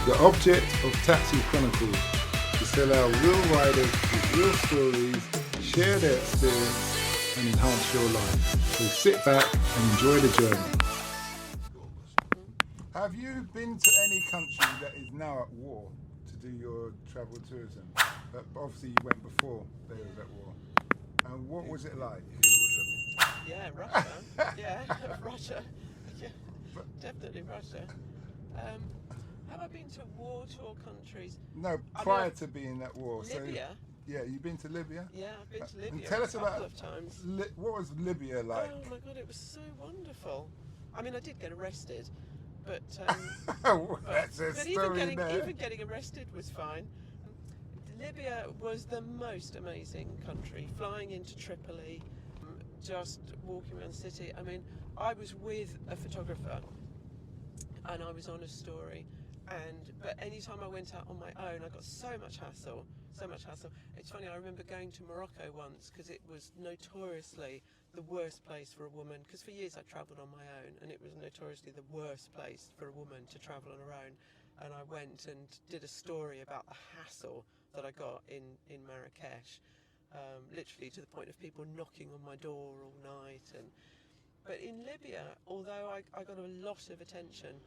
The object of Taxi Chronicles is to allow real riders with real stories share their experience and enhance your life. So sit back and enjoy the journey. Have you been to any country that is now at war to do your travel tourism? But obviously you went before they was at war. And what was it like? Yeah, Russia. Yeah, Russia. Yeah, definitely Russia. Have I been to war-torn countries? No, prior to being at war. Libya. So, yeah, you've been to Libya? Yeah, I've been to Libya and tell us a couple about of times. What was Libya like? Oh my God, it was so wonderful. I mean, I did get arrested, but That's a story even getting arrested was fine. Libya was the most amazing country. Flying into Tripoli, just walking around the city. I mean, I was with a photographer, and I was on a story. But anytime I went out on my own, I got so much hassle. It's funny, I remember going to Morocco once because it was notoriously the worst place for a woman, because for years I travelled on my own, and it was notoriously the worst place for a woman to travel on her own. And I went and did a story about the hassle that I got in Marrakesh, literally to the point of people knocking on my door all night. But in Libya, although I got a lot of attention,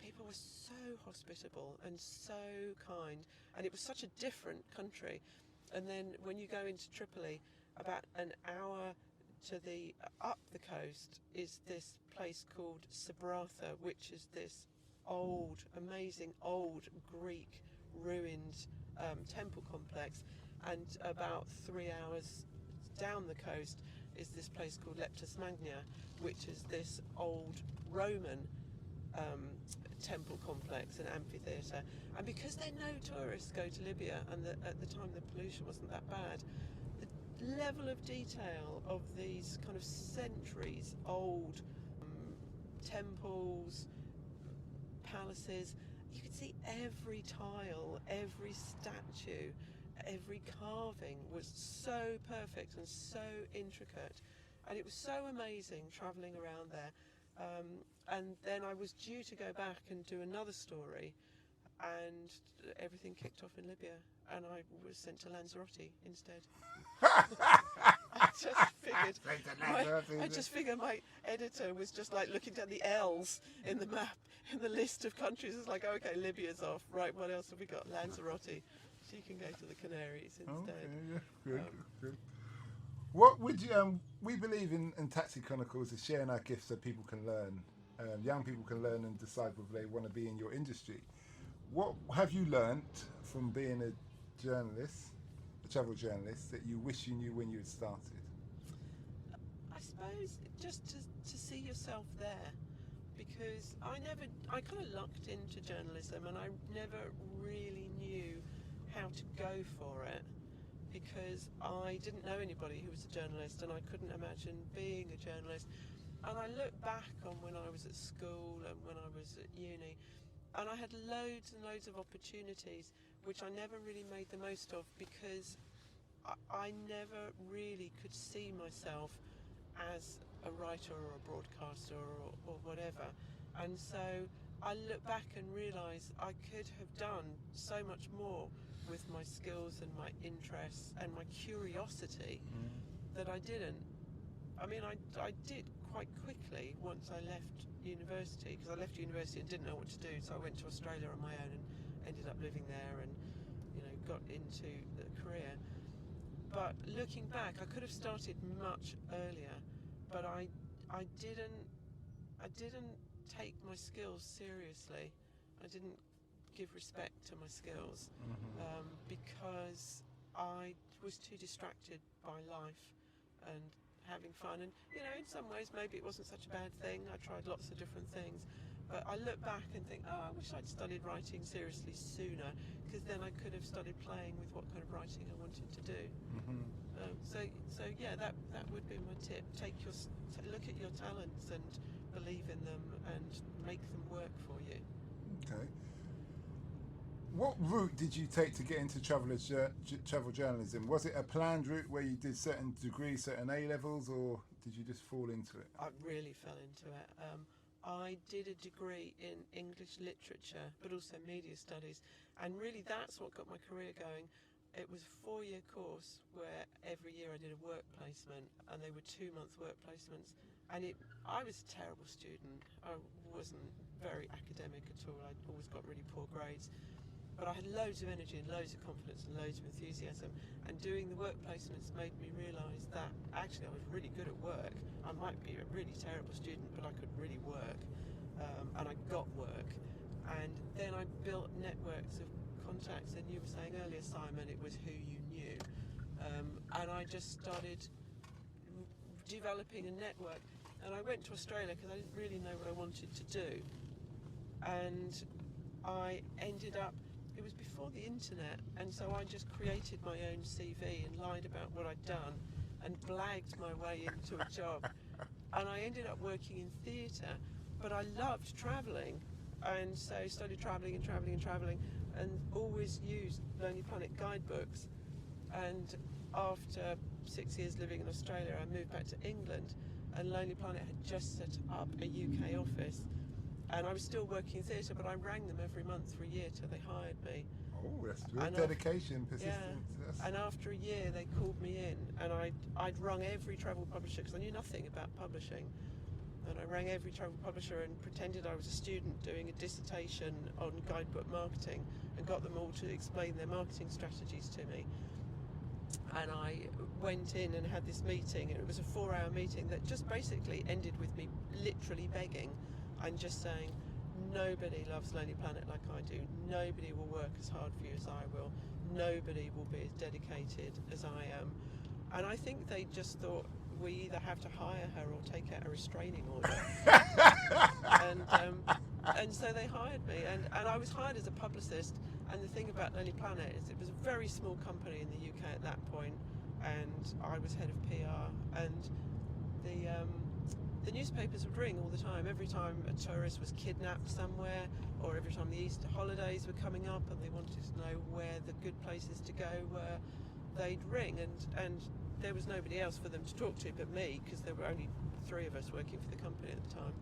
people were so hospitable and so kind, and it was such a different country. And then when you go into Tripoli, about an hour to the up the coast is this place called Sabratha, which is this amazing old Greek ruined temple complex, and about 3 hours down the coast is this place called Leptis Magna, which is this old Roman temple complex and amphitheatre. And because no tourists go to Libya, and at the time the pollution wasn't that bad, the level of detail of these kind of centuries old temples, palaces, you could see every tile, every statue, every carving was so perfect and so intricate, and it was so amazing travelling around there. And then I was due to go back and do another story, and everything kicked off in Libya, and I was sent to Lanzarote instead. I just figured my editor was just like looking down the L's in the map, in the list of countries. It's like, okay, Libya's off. Right, what else have we got? Lanzarote. She can go to the Canaries instead. Okay, yeah, good. What would you? We believe in Taxi Chronicles is sharing our gifts so people can learn. Young people can learn and decide whether they want to be in your industry. What have you learnt from being a journalist, a travel journalist, that you wish you knew when you had started? I suppose just to see yourself there, because I kind of lucked into journalism, and I never really knew how to go for it, because I didn't know anybody who was a journalist, and I couldn't imagine being a journalist. And I look back on when I was at school and when I was at uni, and I had loads and loads of opportunities which I never really made the most of, because I never really could see myself as a writer or a broadcaster or whatever. And so I look back and realise I could have done so much more with my skills and my interests and my curiosity that I didn't. I mean, I did quite quickly once I left university, because I left university and didn't know what to do, so I went to Australia on my own and ended up living there, and got into the career. But looking back, I could have started much earlier, but I didn't take my skills seriously. I didn't give respect to my skills, because I was too distracted by life and having fun. And in some ways maybe it wasn't such a bad thing. I tried lots of different things, but I look back and think, I wish I'd studied writing seriously sooner, because then I could have started playing with what kind of writing I wanted to do. So yeah, that would be my tip. Look at your talents and believe in them and make them work for you. Okay. What route did you take to get into travel journalism? Was it a planned route where you did certain degrees, certain A levels, or did you just fall into it? I really fell into it. I did a degree in English literature, but also media studies, and really that's what got my career going. It was a 4-year course where every year I did a work placement, and they were 2-month work placements. And I was a terrible student. I wasn't very academic at all. I always got really poor grades. But I had loads of energy and loads of confidence and loads of enthusiasm, and doing the work placements made me realise that actually I was really good at work. I might be a really terrible student, but I could really work, and I got work. And then I built networks of contacts, and you were saying earlier, Simon, it was who you knew, and I just started developing a network. And I went to Australia because I didn't really know what I wanted to do, and I ended up, it was before the internet, and so I just created my own CV and lied about what I'd done and blagged my way into a job. And I ended up working in theatre, but I loved travelling, and so started travelling and always used Lonely Planet guidebooks. And after 6 years living in Australia, I moved back to England, and Lonely Planet had just set up a UK office. And I was still working in theatre, but I rang them every month for a year till they hired me. Oh, that's real dedication, persistence. Yeah. And after a year, they called me in, and I'd rung every travel publisher because I knew nothing about publishing. And I rang every travel publisher and pretended I was a student doing a dissertation on guidebook marketing, and got them all to explain their marketing strategies to me. And I went in and had this meeting, and it was a 4-hour meeting that just basically ended with me literally begging and just saying, nobody loves Lonely Planet like I do. Nobody will work as hard for you as I will. Nobody will be as dedicated as I am. And I think they just thought we either have to hire her or take out a restraining order. And so they hired me, and I was hired as a publicist. And the thing about Lonely Planet is it was a very small company in the UK at that point, and I was head of PR, and the newspapers would ring all the time. Every time a tourist was kidnapped somewhere, or every time the Easter holidays were coming up and they wanted to know where the good places to go were, they'd ring, and there was nobody else for them to talk to but me, because there were only 3 of us working for the company at the time.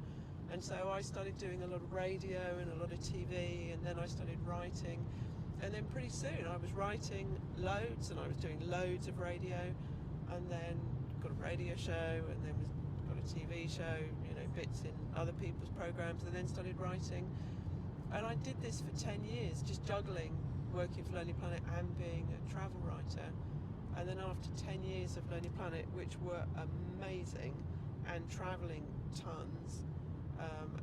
And so I started doing a lot of radio and a lot of TV, and then I started writing, and then pretty soon I was writing loads, and I was doing loads of radio, and then got a radio show, and then got a TV show, bits in other people's programs, and then started writing. And I did this for 10 years, just juggling working for Lonely Planet and being a travel writer. And then after 10 years of Lonely Planet, which were amazing, and travelling tons,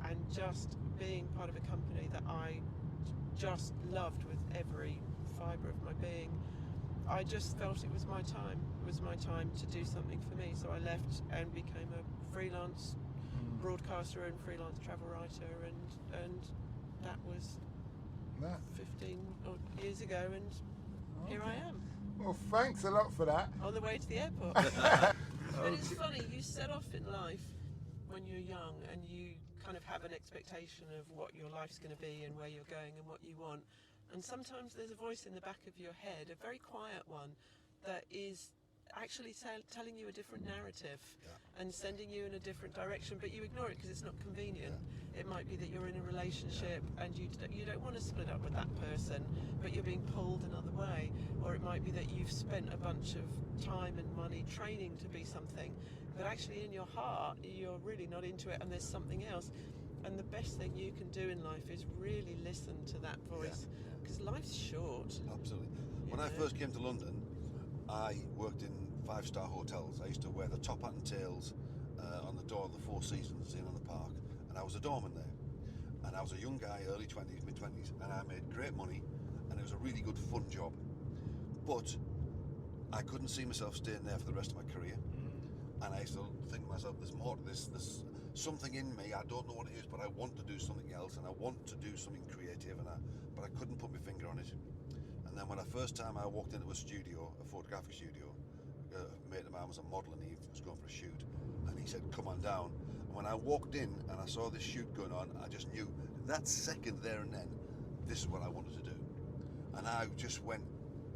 and just being part of a company that I just loved with every fibre of my being, I just felt it was my time. It was my time to do something for me. So I left and became a freelance broadcaster and freelance travel writer, and that was 15 odd years ago, and here I am. Well, thanks a lot for that. On the way to the airport. But it's funny, you set off in life when you're young, and you kind of have an expectation of what your life's going to be and where you're going and what you want. And sometimes there's a voice in the back of your head, a very quiet one, that is actually telling you a different narrative and sending you in a different direction, but you ignore it because it's not convenient. It might be that you're in a relationship and you don't want to split up with that person, but you're being pulled another way. Or it might be that you've spent a bunch of time and money training to be something, but actually in your heart you're really not into it, and there's something else. And the best thing you can do in life is really listen to that voice, because life's short. Absolutely. When I first came to London, I worked in 5-star hotels. I used to wear the top hat and tails on the door of the Four Seasons in on the park, and I was a doorman there. And I was a young guy, early 20s, mid 20s, and I made great money, and it was a really good fun job. But I couldn't see myself staying there for the rest of my career. And I used to think to myself, there's more to this. There's something in me, I don't know what it is, but I want to do something else, and I want to do something creative, but I couldn't put my finger on it. And then when the first time I walked into a studio, a photographic studio, a mate of mine was a model, and he was going for a shoot, and he said, come on down. And when I walked in and I saw this shoot going on, I just knew that second there and then, this is what I wanted to do. And I just went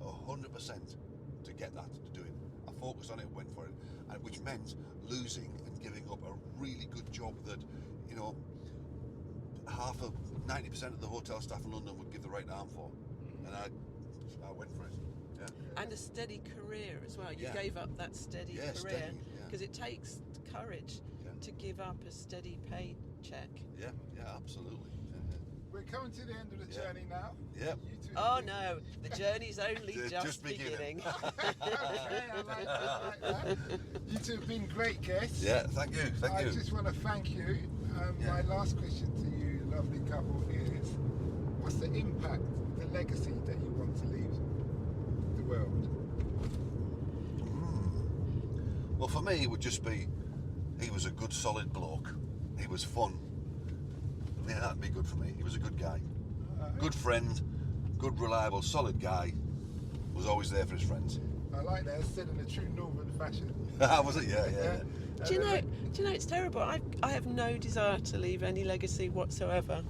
100% to get that, to do it. I focused on it, went for it, which meant losing and giving up a really good job that, 90% of the hotel staff in London would give the right arm for, and I went for it. Yeah. And a steady career as well. You Yeah. gave up that steady Yeah, career steady, yeah. because it takes courage to give up a steady paycheck. Yeah, absolutely. We're coming to the end of the journey now. Yep. You two Oh have no, the journey's only Just just beginning. beginning. Okay, I like that. You two have been great guests. Yeah, thank you. I just want to thank you. My last question to you, lovely couple, is what's the impact, the legacy that you want to leave the world? Well, for me, it would just be, he was a good, solid bloke. He was fun. Yeah, that'd be good for me. He was a good guy. Good friend, good, reliable, solid guy. Was always there for his friends. I like that. It's said in a true northern fashion. Was it? Yeah. Do you know? It's terrible. I have no desire to leave any legacy whatsoever.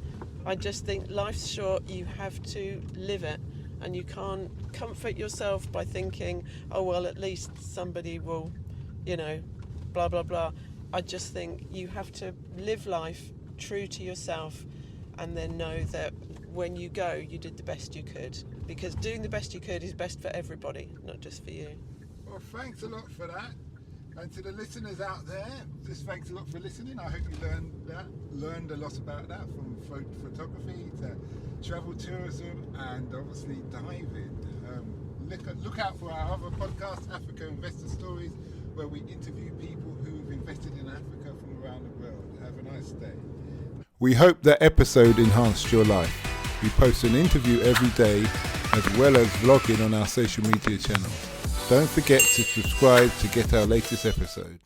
I just think life's short. You have to live it, and you can't comfort yourself by thinking, "Oh well, at least somebody will, blah blah blah." I just think you have to live life true to yourself, and then know that when you go, you did the best you could. Because doing the best you could is best for everybody, not just for you. Well, thanks a lot for that. And to the listeners out there, just thanks a lot for listening. I hope you learned a lot about that, from photography to travel tourism and obviously diving. Look out for our other podcast, Africa Investor Stories, where we interview people who've invested in Africa from around the world. Have a nice day. We hope that episode enhanced your life. We post an interview every day, as well as vlogging on our social media channels. Don't forget to subscribe to get our latest episode.